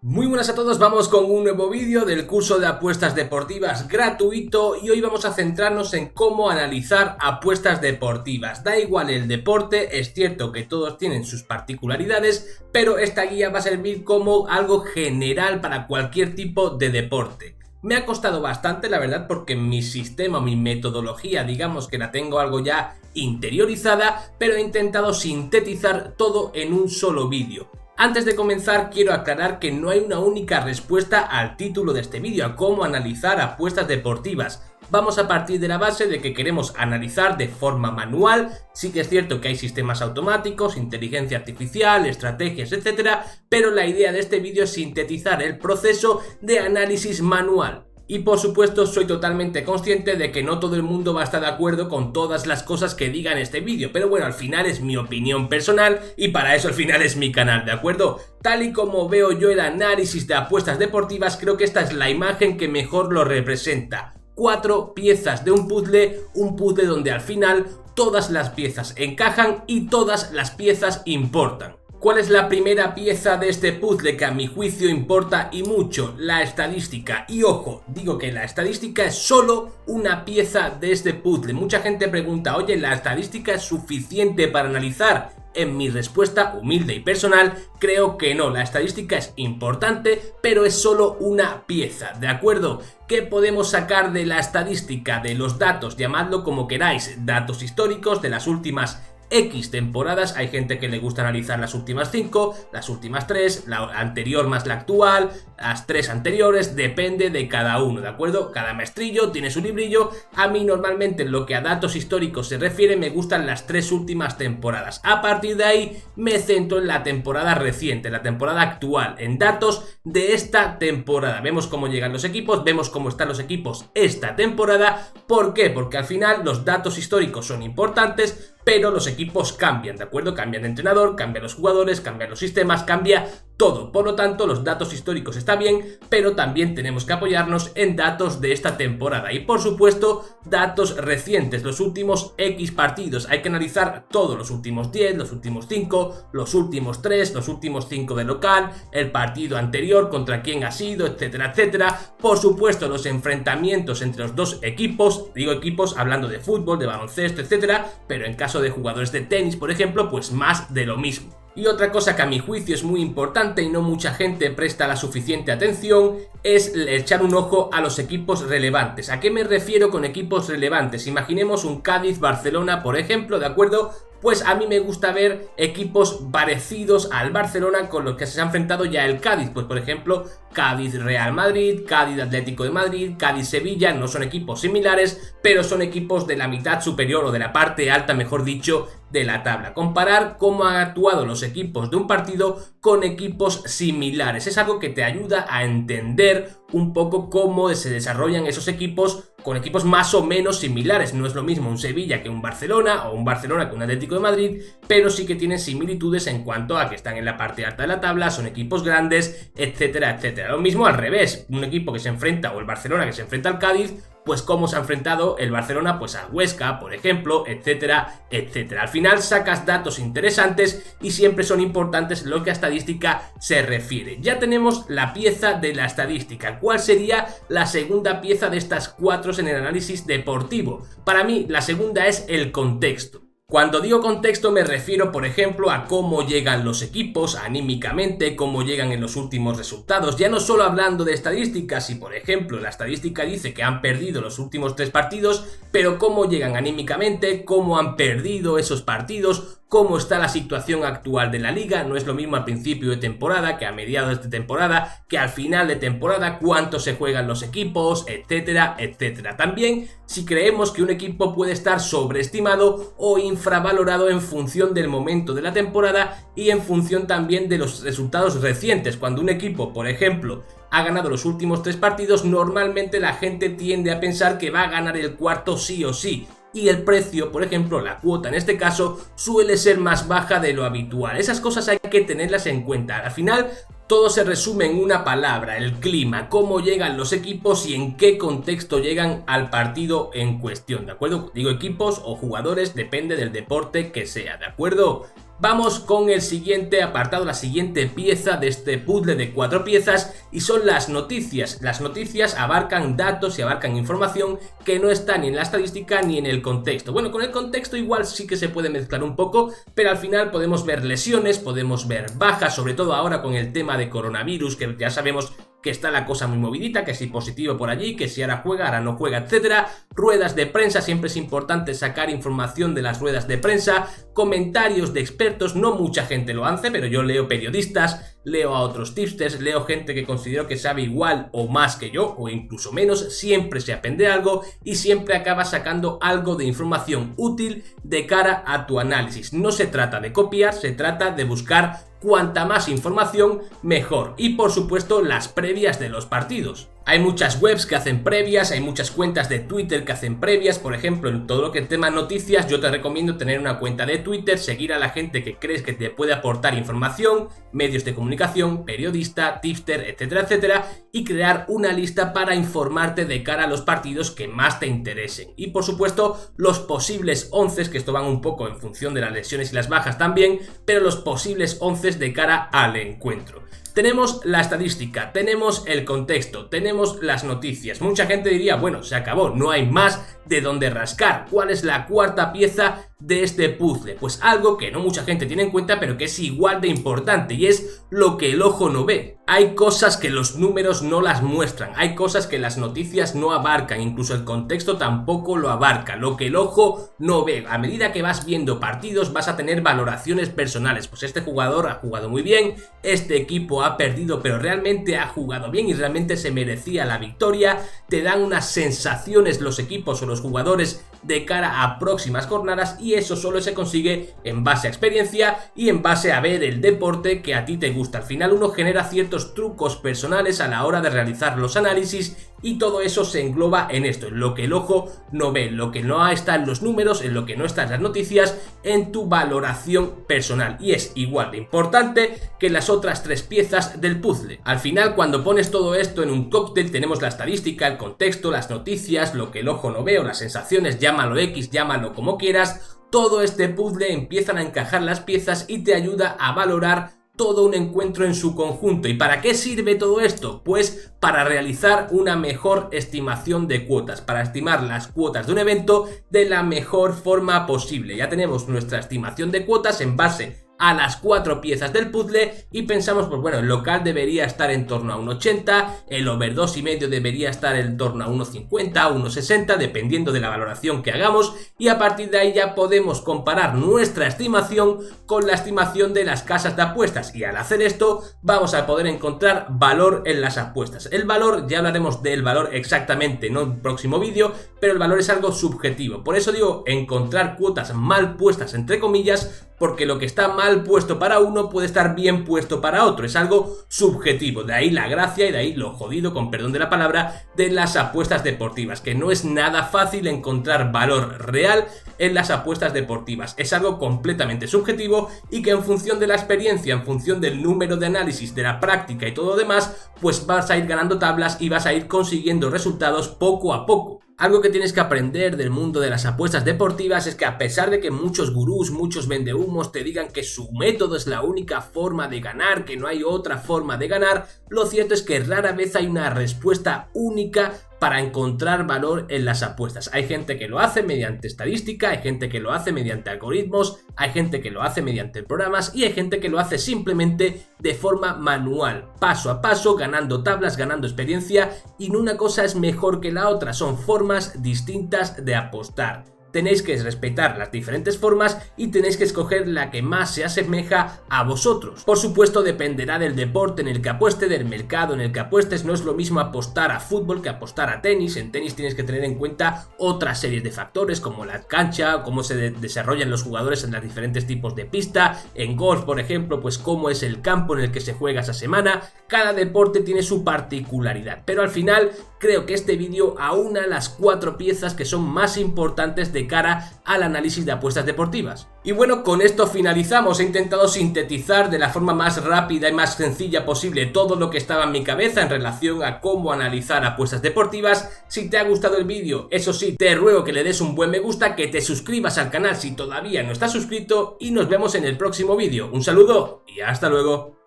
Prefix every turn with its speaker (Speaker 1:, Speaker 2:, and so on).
Speaker 1: Muy buenas a todos, vamos con un nuevo vídeo del curso de apuestas deportivas gratuito y hoy vamos a centrarnos en cómo analizar apuestas deportivas. Da igual el deporte, es cierto que todos tienen sus particularidades, pero esta guía va a servir como algo general para cualquier tipo de deporte. Me ha costado bastante, la verdad, porque mi sistema, mi metodología, digamos que la tengo algo ya interiorizada, pero he intentado sintetizar todo en un solo vídeo. Antes de comenzar quiero aclarar que no hay una única respuesta al título de este vídeo, a cómo analizar apuestas deportivas. Vamos a partir de la base de que queremos analizar de forma manual. Sí que es cierto que hay sistemas automáticos, inteligencia artificial, estrategias, etcétera, pero la idea de este vídeo es sintetizar el proceso de análisis manual. Y por supuesto soy totalmente consciente de que no todo el mundo va a estar de acuerdo con todas las cosas que diga en este vídeo, pero bueno, al final es mi opinión personal y para eso al final es mi canal, ¿de acuerdo? Tal y como veo yo el análisis de apuestas deportivas, creo que esta es la imagen que mejor lo representa. 4 piezas de un puzzle donde al final todas las piezas encajan y todas las piezas importan. ¿Cuál es la primera pieza de este puzzle que a mi juicio importa y mucho? La estadística. Y ojo, digo que la estadística es solo una pieza de este puzzle. Mucha gente pregunta, oye, ¿la estadística es suficiente para analizar? En mi respuesta humilde y personal, creo que no, la estadística es importante, pero es solo una pieza, ¿de acuerdo? ¿Qué podemos sacar de la estadística? De los datos, llamadlo como queráis, datos históricos de las últimas X temporadas. Hay gente que le gusta analizar las últimas 5, las últimas 3, la anterior más la actual, las 3 anteriores, depende de cada uno, ¿de acuerdo? Cada maestrillo tiene su librillo. A mí normalmente en lo que a datos históricos se refiere me gustan las 3 últimas temporadas. A partir de ahí me centro en la temporada reciente, la temporada actual, en datos de esta temporada. Vemos cómo llegan los equipos, vemos cómo están los equipos esta temporada. ¿Por qué? Porque al final los datos históricos son importantes, pero los equipos cambian, ¿de acuerdo? Cambian de entrenador, cambian los jugadores, cambian los sistemas, cambia todo. Por lo tanto, los datos históricos está bien, pero también tenemos que apoyarnos en datos de esta temporada. Y por supuesto, datos recientes, los últimos X partidos. Hay que analizar todos, los últimos 10, los últimos 5, los últimos 3, los últimos 5 de local, el partido anterior, contra quién ha sido, etcétera, etcétera. Por supuesto, los enfrentamientos entre los dos equipos, digo equipos hablando de fútbol, de baloncesto, etcétera, pero en caso de jugadores de tenis, por ejemplo, pues más de lo mismo. Y otra cosa que a mi juicio es muy importante y no mucha gente presta la suficiente atención es echar un ojo a los equipos relevantes. ¿A qué me refiero con equipos relevantes? Imaginemos un Cádiz-Barcelona, por ejemplo, ¿de acuerdo? Pues a mí me gusta ver equipos parecidos al Barcelona con los que se ha enfrentado ya el Cádiz. Pues por ejemplo, Cádiz-Real Madrid, Cádiz-Atlético de Madrid, Cádiz-Sevilla. No son equipos similares, pero son equipos de la mitad superior o de la parte alta, mejor dicho, de la tabla. Comparar cómo han actuado los equipos de un partido con equipos similares. Es algo que te ayuda a entender un poco cómo se desarrollan esos equipos con equipos más o menos similares. No es lo mismo un Sevilla que un Barcelona o un Barcelona que un Atlético de Madrid, pero sí que tienen similitudes en cuanto a que están en la parte alta de la tabla, son equipos grandes, etcétera, etcétera. Lo mismo al revés, un equipo que se enfrenta, o el Barcelona que se enfrenta al Cádiz, pues cómo se ha enfrentado el Barcelona pues al Huesca, por ejemplo, etcétera, etcétera. Al final sacas datos interesantes y siempre son importantes en lo que a estadística se refiere. Ya tenemos la pieza de la estadística. ¿Cuál sería la segunda pieza de estas 4 en el análisis deportivo? Para mí la segunda es el contexto. Cuando digo contexto me refiero, por ejemplo, a cómo llegan los equipos anímicamente, cómo llegan en los últimos resultados, ya no solo hablando de estadísticas, si por ejemplo la estadística dice que han perdido los últimos 3 partidos, pero cómo llegan anímicamente, cómo han perdido esos partidos, cómo está la situación actual de la liga. No es lo mismo al principio de temporada que a mediados de temporada, que al final de temporada, cuánto se juegan los equipos, etcétera, etcétera. También si creemos que un equipo puede estar sobreestimado o infravalorado en función del momento de la temporada y en función también de los resultados recientes. Cuando un equipo, por ejemplo, ha ganado los últimos 3 partidos, normalmente la gente tiende a pensar que va a ganar el cuarto sí o sí. Y el precio, por ejemplo, la cuota en este caso, suele ser más baja de lo habitual. Esas cosas hay que tenerlas en cuenta. Al final, todo se resume en una palabra: el clima, cómo llegan los equipos y en qué contexto llegan al partido en cuestión, ¿de acuerdo? Digo equipos o jugadores, depende del deporte que sea, ¿de acuerdo? Vamos con el siguiente apartado, la siguiente pieza de este puzzle de 4 piezas, y son las noticias. Las noticias abarcan datos y abarcan información que no está ni en la estadística ni en el contexto. Bueno, con el contexto igual sí que se puede mezclar un poco, pero al final podemos ver lesiones, podemos ver bajas, sobre todo ahora con el tema de coronavirus, que ya sabemos que está la cosa muy movidita, que si positivo por allí, que si ahora juega, ahora no juega, etcétera. Ruedas de prensa, siempre es importante sacar información de las ruedas de prensa, comentarios de expertos, no mucha gente lo hace, pero yo leo periodistas, leo a otros tipsters, leo gente que considero que sabe igual o más que yo, o incluso menos, siempre se aprende algo y siempre acaba sacando algo de información útil de cara a tu análisis. No se trata de copiar, se trata de buscar cuanta más información, mejor. Y por supuesto las previas de los partidos. Hay muchas webs que hacen previas, hay muchas cuentas de Twitter que hacen previas. Por ejemplo, en todo lo que es tema noticias, yo te recomiendo tener una cuenta de Twitter, seguir a la gente que crees que te puede aportar información, medios de comunicación, periodista, tipster, etcétera, etcétera, y crear una lista para informarte de cara a los partidos que más te interesen. Y por supuesto, los posibles 11, que esto van un poco en función de las lesiones y las bajas también, pero los posibles 11 de cara al encuentro. Tenemos la estadística, tenemos el contexto, tenemos las noticias. Mucha gente diría, bueno, se acabó, no hay más de donde rascar. ¿Cuál es la cuarta pieza de este puzzle? Pues algo que no mucha gente tiene en cuenta, pero que es igual de importante, y es lo que el ojo no ve. Hay cosas que los números no las muestran, hay cosas que las noticias no abarcan, incluso el contexto tampoco lo abarca, lo que el ojo no ve. A medida que vas viendo partidos vas a tener valoraciones personales, pues este jugador ha jugado muy bien, este equipo ha perdido pero realmente ha jugado bien y realmente se merecía la victoria. Te dan unas sensaciones los equipos o los jugadores de cara a próximas jornadas, y eso solo se consigue en base a experiencia y en base a ver el deporte que a ti te gusta. Al final uno genera ciertos trucos personales a la hora de realizar los análisis, y todo eso se engloba en esto, en lo que el ojo no ve, lo que no está en los números, en lo que no está en las noticias, en tu valoración personal, y es igual de importante que las otras 3 piezas del puzzle. Al final, cuando pones todo esto en un cóctel, tenemos la estadística, el contexto, las noticias, lo que el ojo no ve o las sensaciones, llámalo X, llámalo como quieras. Todo este puzzle empiezan a encajar las piezas y te ayuda a valorar todo un encuentro en su conjunto. ¿Y para qué sirve todo esto? Pues para realizar una mejor estimación de cuotas, para estimar las cuotas de un evento de la mejor forma posible. Ya tenemos nuestra estimación de cuotas en base a las 4 piezas del puzzle y pensamos, pues bueno, el local debería estar en torno a 1,80, el over 2,5 debería estar en torno a 1,50, 1,60, dependiendo de la valoración que hagamos, y a partir de ahí ya podemos comparar nuestra estimación con la estimación de las casas de apuestas, y al hacer esto vamos a poder encontrar valor en las apuestas. El valor, ya hablaremos del valor exactamente en un próximo vídeo, pero el valor es algo subjetivo. Por eso digo encontrar cuotas mal puestas entre comillas, porque lo que está mal puesto para uno puede estar bien puesto para otro, es algo subjetivo. De ahí la gracia y de ahí lo jodido, con perdón de la palabra, de las apuestas deportivas, que no es nada fácil encontrar valor real en las apuestas deportivas. Es algo completamente subjetivo y que en función de la experiencia, en función del número de análisis, de la práctica y todo lo demás, pues vas a ir ganando tablas y vas a ir consiguiendo resultados poco a poco. Algo que tienes que aprender del mundo de las apuestas deportivas es que, a pesar de que muchos gurús, muchos vendehumos te digan que su método es la única forma de ganar, que no hay otra forma de ganar, lo cierto es que rara vez hay una respuesta única para encontrar valor en las apuestas. Hay gente que lo hace mediante estadística, hay gente que lo hace mediante algoritmos, hay gente que lo hace mediante programas y hay gente que lo hace simplemente de forma manual, paso a paso, ganando tablas, ganando experiencia, y no una cosa es mejor que la otra, son formas distintas de apostar. Tenéis que respetar las diferentes formas y tenéis que escoger la que más se asemeja a vosotros. Por supuesto, dependerá del deporte en el que apueste, del mercado en el que apuestes. No es lo mismo apostar a fútbol que apostar a tenis. En tenis tienes que tener en cuenta otras series de factores, como la cancha, cómo se desarrollan los jugadores en los diferentes tipos de pista. En golf, por ejemplo, pues cómo es el campo en el que se juega esa semana. Cada deporte tiene su particularidad, pero al final creo que este vídeo aúna las 4 piezas que son más importantes de de cara al análisis de apuestas deportivas. Y bueno, con esto finalizamos. He intentado sintetizar de la forma más rápida y más sencilla posible todo lo que estaba en mi cabeza en relación a cómo analizar apuestas deportivas. Si te ha gustado el vídeo, eso sí, te ruego que le des un buen me gusta, que te suscribas al canal si todavía no estás suscrito y nos vemos en el próximo vídeo. Un saludo y hasta luego.